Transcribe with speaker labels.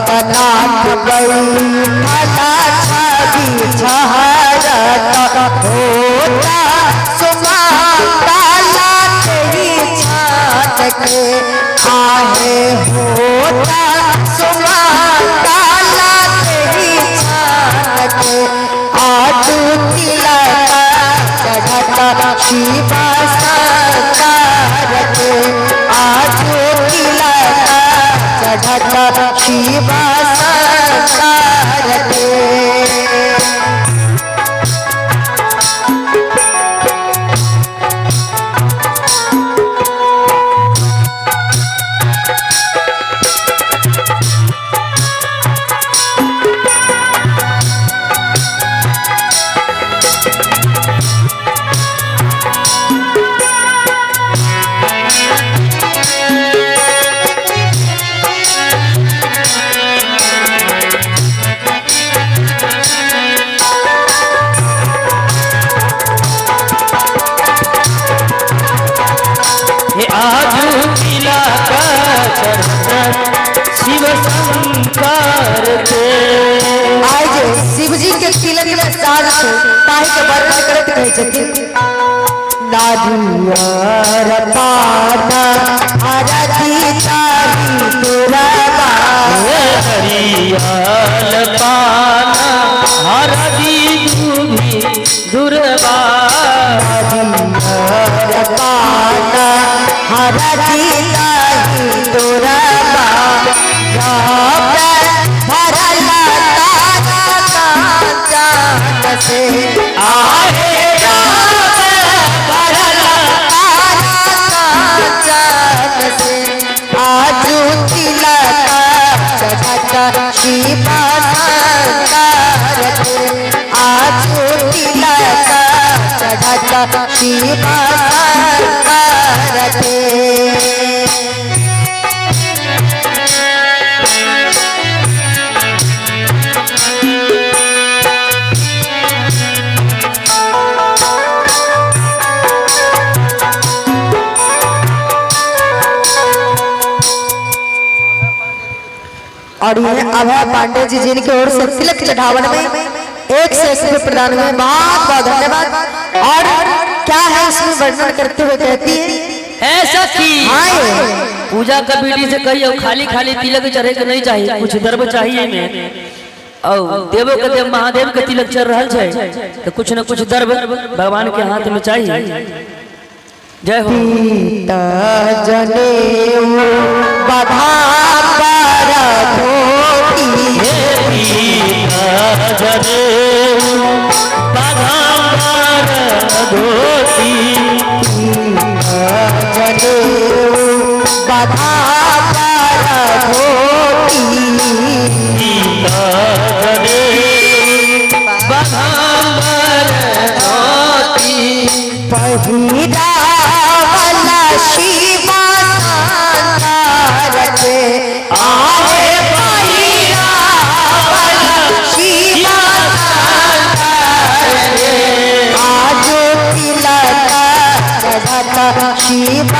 Speaker 1: नाथ गई भला छवि छहरत होता सुमंगला तेरी छात के आहे होता सुमंगला तेरी छात के आजू तिलक चढ़त शिव शंकर के आजू तिलक चढ़त शिव शंकर के शिव शंकर के आज शिव जी के तिलक में साज से ताही के वर्णन करत कहे छथिन नारियर पाना आरती तारी तुरबा
Speaker 2: हरियल पाना हरदी दूभी दुर्बा
Speaker 1: हरियर पाना हरती तारी तुरबा भरला तारा कांचन से आहे भरला तारा कांचन से आजू तिलक चढ़त शिव शंकर के आजू तिलक चढ़त शिव शंकर के और ये अभय पांडे जी जिनकी ओर से तिलक चढ़ावन में 101 रुपये प्रदान हुए बहुत बहुत धन्यवाद। और क्या है इसमें वर्णन करते हुए कहती है
Speaker 2: ऐसा कि पूजा कमेटी से कही खाली खाली तिलक चढ़े के नहीं चाहिए, कुछ द्रव्य चाहिए में और देवो के देव महादेव के तिलक चढ़ रहा है तो कुछ न कुछ द्रव्य भगवान के हाथ में चाहिए। जय हो
Speaker 1: जने बधा पर धोती
Speaker 2: जने बधा पर धोती
Speaker 1: जने बधा पर धोती
Speaker 2: जने बधा पर धोती
Speaker 1: पहिरा वाला शिव शंकर के आहे पहिरा वाला शिव शंकर के आजू तिलक चढ़त शिव